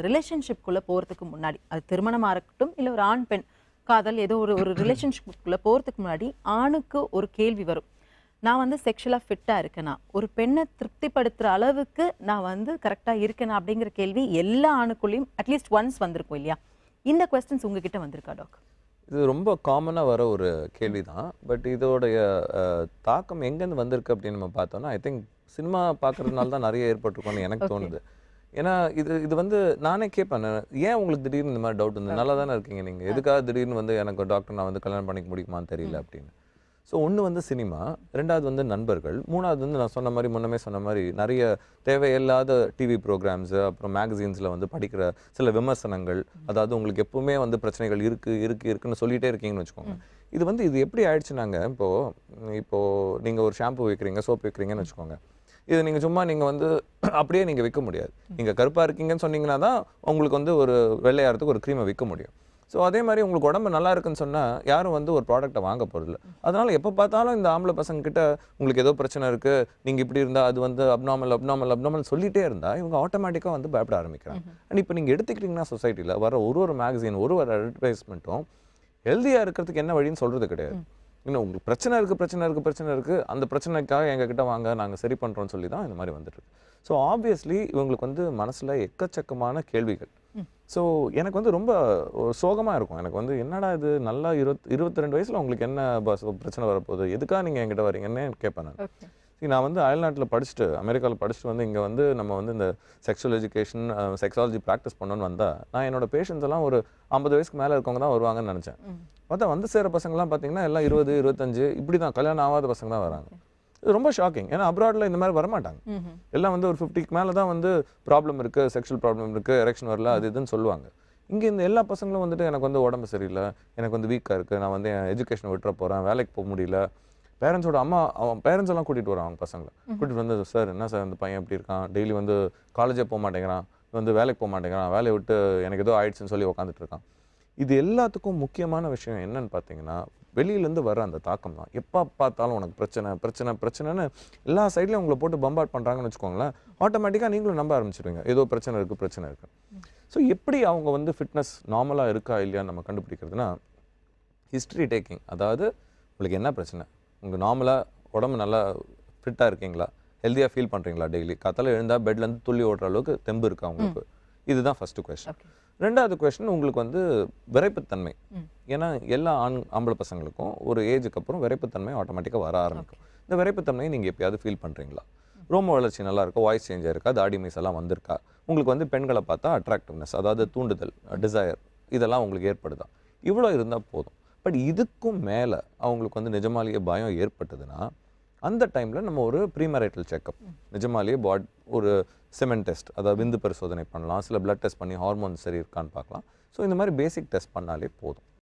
ரிலேஷன்ஷிப்குள்ள போறதுக்கு முன்னாடி அது திருமணமா இருக்கட்டும் இல்ல ஒரு ஆண் பெண் காதல் ஏதோ ஒரு ஒரு ரிலேஷன்ஷிப்குள்ள போறதுக்கு முன்னாடி ஆணுக்கு ஒரு கேள்வி வரும். நான் வந்து செக்ஷுவலா ஃபிட்டா இருக்கேனா, ஒரு பெண்ணை திருப்திப்படுத்துற அளவுக்கு நான் வந்து கரெக்டா இருக்கேனா அப்படிங்கிற கேள்வி எல்லா ஆணுக்குள்ளேயும் அட்லீஸ்ட் ஒன்ஸ் வந்திருக்கும் இல்லையா? இந்த கொஸ்டின்ஸ் உங்ககிட்ட வந்திருக்கா டாக்? இது ரொம்ப காமனா வர ஒரு கேள்வி தான். பட் இதோடைய தாக்கம் எங்கேருந்து வந்திருக்கு அப்படின்னு நம்ம பார்த்தோம்னா, ஐ திங்க் சினிமா பார்க்கறதுனால தான் நிறைய ஏற்பட்டிருக்கும்னு எனக்கு ஓகே. தோணுது. ஏன்னா இது இது வந்து நானே கேட்பேன். ஏன் உங்களுக்கு திடீர்னு இந்த மாதிரி டவுட் வந்து நல்லா தானே இருக்கீங்க நீங்க. எதுக்காக திடீர்னு வந்து எனக்கு டாக்டர் நான் வந்து கல்யாணம் பண்ணிக்க முடியுமான்னு தெரியல அப்படின்னு. ஸோ ஒன்று வந்து சினிமா, 2வது வந்து நண்பர்கள், 3வது வந்து நான் சொன்ன மாதிரி முன்னமே சொன்ன மாதிரி நிறைய தேவையில்லாத டிவி ப்ரோக்ராம்ஸு, அப்புறம் மேகசீன்ஸில் வந்து படிக்கிற சில விமர்சனங்கள், அதாவது உங்களுக்கு எப்பவுமே வந்து பிரச்சனைகள் இருக்குன்னு சொல்லிகிட்டே இருக்கீங்கன்னு வச்சுக்கோங்க. இது எப்படி ஆயிடுச்சுனாங்க, இப்போது நீங்கள் ஒரு ஷாம்பு வைக்கிறீங்க, சோப்பு வைக்கிறீங்கன்னு வச்சுக்கோங்க. இது நீங்கள் சும்மா நீங்கள் வந்து அப்படியே நீங்கள் விற்க முடியாது. நீங்கள் கருப்பாக இருக்கீங்கன்னு சொன்னீங்கன்னா தான் உங்களுக்கு வந்து ஒரு வெள்ளையாகிறதுக்கு ஒரு க்ரீமை விற்க முடியும். ஸோ அதே மாதிரி உங்களுக்கு உடம்பு நல்லா இருக்குன்னு சொன்னால் யாரும் வந்து ஒரு ப்ராடக்ட்டை வாங்க போகிறதில்ல. அதனால் எப்போ பார்த்தாலும் இந்த ஆம்பளை பசங்கக்கிட்ட உங்களுக்கு ஏதோ பிரச்சனை இருக்குது, நீங்கள் இப்படி இருந்தால் அது வந்து அப்நார்மல் சொல்லிகிட்டே இருந்தால் இவங்க ஆட்டோமேட்டிக்காக வந்து பயப்பட ஆரம்பிக்கிறாங்க. அண்ட் இப்போ நீங்கள் எடுத்துக்கிட்டிங்கன்னா சொசைட்டியில் வர ஒரு மேகசின் ஒரு அட்வர்டைஸ்மெண்ட்டும் ஹெல்த்தியாக இருக்கிறதுக்கு என்ன வழின்னு சொல்கிறது கிடையாது. இன்னும் உங்களுக்கு பிரச்சனை இருக்குது, அந்த பிரச்சனைக்காக எங்ககிட்ட வாங்க நாங்கள் சரி பண்ணுறோன்னு சொல்லி தான் இந்த மாதிரி வந்துட்டு. ஸோ ஆப்வியஸ்லி இவங்களுக்கு வந்து மனசில் எக்கச்சக்கமான கேள்விகள். ஸோ எனக்கு வந்து ரொம்ப சோகமாக இருக்கும். எனக்கு வந்து என்னடா இது நல்லா 22 வயசில் உங்களுக்கு என்ன பிரச்சனை வரப்போகுது, எதுக்காக நீங்கள் என்கிட்ட வரீங்கன்னு கேட்பேன் நான். நான் வந்து அயல்நாட்டில் படிச்சுட்டு அமெரிக்காவில் படிச்சுட்டு வந்து இங்கே வந்து நம்ம வந்து இந்த செக்ஷுவல் எஜுகேஷன் செக்ஸாலஜி ப்ராக்டிஸ் பண்ணணுன்னு வந்தால் நான் என்னோட பேஷண்ட்ஸ் எல்லாம் ஒரு 50 வயசுக்கு மேலே இருக்கவங்க தான் வருவாங்கன்னு நினச்சேன். பார்த்தா வந்து சேர பசங்கள்லாம் பார்த்தீங்கன்னா எல்லாம் 20, 25 இப்படி தான் கல்யாணம் ஆகாத பசங்க தான் வராங்க. இது ரொம்ப ஷாக்கிங். ஏன்னா அப்ராடில் இந்த மாதிரி வரமாட்டாங்க. எல்லாம் வந்து ஒரு 50க்கு மேலே தான் வந்து ப்ராப்ளம் இருக்குது, செக்ஷுவல் ப்ராப்ளம் இருக்குது, எரெக்ஷன் வரல அது இதுன்னு சொல்லுவாங்க. இங்கே இந்த எல்லா பசங்களும் வந்துட்டு எனக்கு வந்து உடம்பு சரியில்லை, எனக்கு வந்து வீக்காக இருக்குது, நான் வந்து என் எஜுகேஷனை விட்டுற போகிறேன், வேலைக்கு போக முடியல. அவன் பேரண்ட்ஸ் எல்லாம் கூட்டிகிட்டு வரான், அவங்க பசங்களை கூட்டிகிட்டு வந்து, சார் என்ன சார் இந்த பையன் எப்படி இருக்கான், டெய்லி வந்து காலேஜே போக மாட்டேங்கிறான், வந்து வேலைக்கு போக மாட்டேங்கிறான், வேலையை விட்டு எனக்கு ஏதோ ஆயிடுச்சுன்னு சொல்லி உட்காந்துட்டு இருக்கான். இது எல்லாத்துக்கும் முக்கியமான விஷயம் என்னன்னு பார்த்தீங்கன்னா வெளியிலேருந்து வர அந்த தாக்கம் தான். எப்போ பார்த்தாலும் உனக்கு பிரச்சனைன்னு எல்லா சைட்லையும் உங்களை போட்டு பம்பார்ட் பண்ணுறாங்கன்னு வச்சுக்கோங்களேன், ஆட்டோமேட்டிக்காக நீங்களும் நம்ப ஆரம்பிச்சிருவீங்க ஏதோ பிரச்சனை இருக்குது. ஸோ எப்படி அவங்க வந்து ஃபிட்னஸ் நார்மலாக இருக்கா இல்லையான்னு நம்ம கண்டுபிடிக்கிறதுனா ஹிஸ்ட்ரி டேக்கிங். அதாவது உங்களுக்கு என்ன பிரச்சனை, உங்கள் நார்மலாக உடம்பு நல்லா ஃபிட்டாக இருக்கீங்களா, ஹெல்த்தியாக ஃபீல் பண்ணுறீங்களா, டெய்லி காத்தால எழுந்தால் பெட்லேருந்து துள்ளி ஓடுற அளவுக்கு தெம்பு இருக்கா உங்களுக்கு, இதுதான் ஃபஸ்ட்டு கொஸ்டின். 2வது கொஸ்டின் உங்களுக்கு வந்து விரைப்புத்தன்மை. ஏன்னா எல்லா ஆம்பளை பசங்களுக்கும் ஒரு ஏஜுக்கு அப்புறம் விரைப்புத்தன்மை ஆட்டோமேட்டிக்காக வர ஆரம்பிக்கும். இந்த விரைப்புத்தன்மையை நீங்கள் எப்பயாவது ஃபீல் பண்ணுறீங்களா, ரோம வளர்ச்சி நல்லா இருக்கா, வாய்ஸ் சேஞ்ச் ஆயிருக்கா, தாடி மீஸ் எல்லாம் வந்திருக்கா, உங்களுக்கு வந்து பெண்களை பார்த்தா அட்ராக்டிவ்னஸ் அதாவது தூண்டுதல் டிசையர் இதெல்லாம் உங்களுக்கு ஏற்படுதா, இவ்வளோ இருந்தால் போதும். பட் இதுக்கும் மேலே அவங்களுக்கு வந்து நிஜமாலேயே பயம் ஏற்பட்டதுன்னா அந்த டைமில் நம்ம ஒரு ப்ரீமரைட்டல் செக்அப், நிஜமாலேயே ஒரு செமென் டெஸ்ட் அதாவது விந்து பரிசோதனை பண்ணலாம், சில பிளட் டெஸ்ட் பண்ணி ஹார்மோன் சரி இருக்கான்னு பார்க்கலாம். ஸோ இந்த மாதிரி பேசிக் டெஸ்ட் பண்ணாலே போதும்.